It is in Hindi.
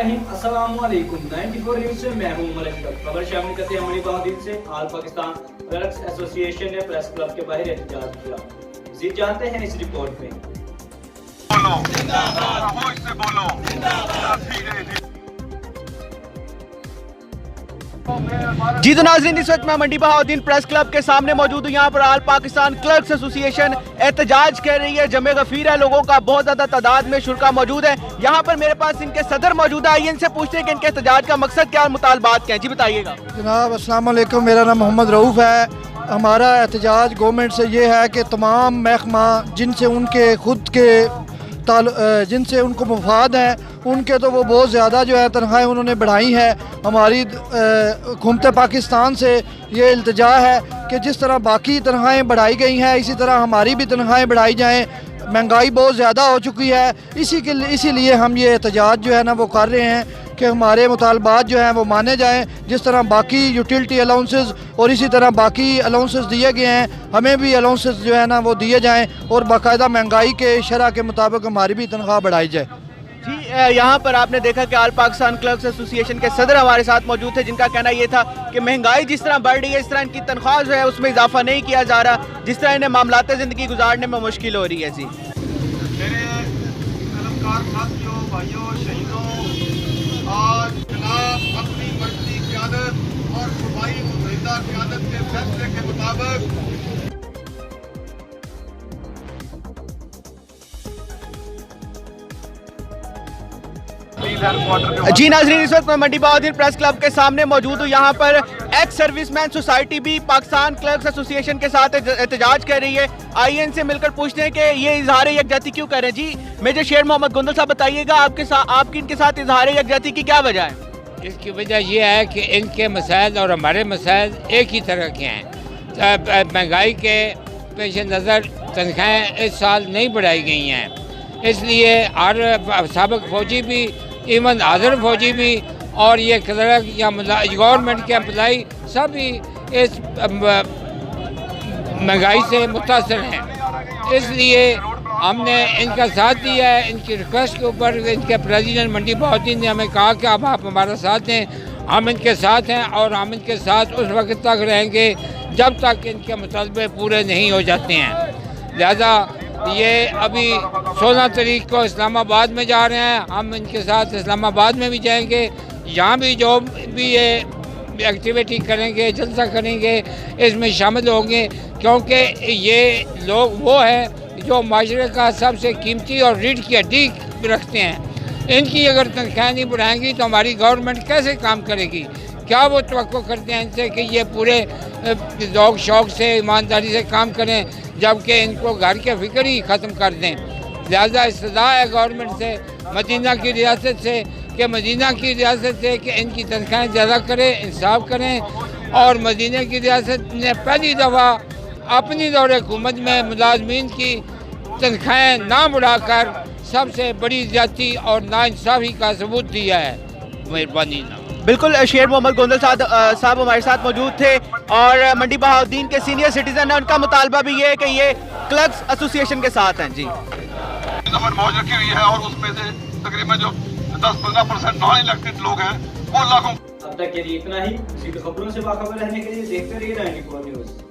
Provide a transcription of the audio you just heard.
अस्सलामुअलैकुम 94 न्यूज़ से मैं हूं मलिक। खबर शामिल करते हैं। मंडी बहादुर से ऑल पाकिस्तान क्लर्क्स एसोसिएशन ने प्रेस क्लब के बाहर एहतजाज किया। मज़ीद जानते हैं इस रिपोर्ट में। बोलो जिंदाबाद, से बोलो जिंदाबाद। जी तो नाज़रीन, इस वक्त मैं मंडी बहाउद्दीन प्रेस क्लब के सामने मौजूद हूँ। यहाँ पर ऑल पाकिस्तान क्लर्क्स एसोसिएशन एहतजाज कर रही है। जमे गफीर है, लोगों का बहुत ज्यादा तादाद में शुरा मौजूद है। यहाँ पर मेरे पास इनके सदर मौजूद है। आइए इनसे पूछते हैं कि इनके एहतजाज का मकसद क्या और मुतालबात क्या है। जी बताइएगा जनाब। अस्सलाम वालेकुम, मेरा नाम मोहम्मद रऊफ़ है। हमारा एहतजाज गवर्नमेंट से ये है कि तमाम महकमा जिनसे उनके खुद के जिनसे उनको मुफाद हैं, उनके तो वो बहुत ज़्यादा जो है तनख्वाहें उन्होंने बढ़ाई है। हमारी हुकूमत पाकिस्तान से ये इल्तिजा है कि जिस तरह बाकी तनख्वाहें बढ़ाई गई हैं, इसी तरह हमारी भी तनख्वाहें बढ़ाई जाएँ। महंगाई बहुत ज़्यादा हो चुकी है, इसीलिए हम ये एहतजाज जो है ना वो कर रहे हैं कि हमारे मुतालबात जो हैं वो माने जाएं। जिस तरह बाकी यूटिलिटी अलाउंसेस और इसी तरह बाकी अलाउंसेस दिए गए हैं, हमें भी अलाउंसेस जो है ना वो दिए जाएं और बाकायदा महंगाई के शरह के मुताबिक हमारी भी तनख्वाह बढ़ाई जाए। जी, यहाँ पर आपने देखा कि ऑल पाकिस्तान क्लर्क्स एसोसिएशन के सदर हमारे साथ मौजूद थे, जिनका कहना ये था कि महंगाई जिस तरह बढ़ रही है, इस तरह इनकी तनख्वाह जो है उसमें इजाफा नहीं किया जा रहा, जिस तरह इन्हें मामलात ज़िंदगी गुजारने में मुश्किल हो रही है। जी मेरे कलमकार साथियों, भाइयों, शहीदों, आज जनाब अपनी मर्जी क़यादत और सूबाई मुतहिदा क़यादत के फैसले के मुताबिक जी नाज़रीन, इस वक्त मैं मंडी बहाउद्दीन प्रेस क्लब के सामने मौजूद हूँ। यहाँ पर एक्स सर्विसमैन सोसाइटी भी पाकिस्तान क्लर्क्स एसोसिएशन के साथ एहतजाज कर रही है। आइए इनसे मिलकर पूछते हैं कि ये इजहार यकजहती क्यों कर रहे हैं। जी मेजर शेर मोहम्मद गुंदल साहब, बताइएगा आपकी इनके साथ इजहार यकजहती की क्या वजह है? इसकी वजह यह है कि इनके मसाइल और हमारे मसाइल एक ही तरह के हैं। महंगाई के पेश नज़र तनख्वाहें इस साल नहीं बढ़ाई गई हैं, इसलिए हर साबिक फौजी भी, इवन हाज़िर फौजी भी और ये क्लर्क या गवर्नमेंट के एम्प्लाई सभी इस महंगाई से मुतासर हैं। इसलिए हमने इनका साथ दिया है। इनकी रिक्वेस्ट के ऊपर इनके प्रेसिडेंट मंडी बहाउद्दीन ने हमें कहा कि अब आप हमारा साथ दें। हम इनके साथ हैं और हम इनके साथ उस वक्त तक रहेंगे जब तक इनके मुतालबे पूरे नहीं हो जाते हैं। लिहाजा ये अभी 16 तारीख को इस्लामाबाद में जा रहे हैं। हम इनके साथ इस्लामाबाद में भी जाएंगे, यहाँ भी जो भी ये एक्टिविटी करेंगे, जलसा करेंगे, इसमें शामिल होंगे, क्योंकि ये लोग वो हैं जो माशरे का सबसे कीमती और रीढ़ की हड्डी रखते हैं। इनकी अगर तनख्वाह नहीं बढ़ाएंगी तो हमारी गवर्नमेंट कैसे काम करेगी? क्या वो तवक्को करते हैं इनसे कि ये पूरे ज़ौक़ शौक़ से, ईमानदारी से काम करें, जबकि इनको घर के फिक्र ही ख़त्म कर दें। लिहाजा इस्तदा है गवर्नमेंट से, मदीना की रियासत से कि इनकी तनख्वाहें ज़्यादा करें, इंसाफ करें। और मदीना की रियासत ने पहली दफ़ा अपनी दौरे हुकूमत में मुलाजमीन की तनख्वाहें ना बढ़ाकर सबसे बड़ी ज़्यादती और नाइंसाफ़ी का सबूत दिया है। मेहरबानी ना। बिल्कुल, शेर मोहम्मद गोंदल साहब हमारे साथ मौजूद थे और मंडी बहाउद्दीन के सीनियर सिटीजन है। उनका मुतालबा भी ये है कि ये क्लर्क्स एसोसिएशन के साथ हैं। जी मौज रखी हुई है और उसमें से तकरीबन जो 10-15% नॉन इलेक्टेड लोग हैं वो लाखों। अब तक के लिए इतना ही। इसी खबरों से बाखबर रहने के लिए देखते रहिए 94 न्यूज़।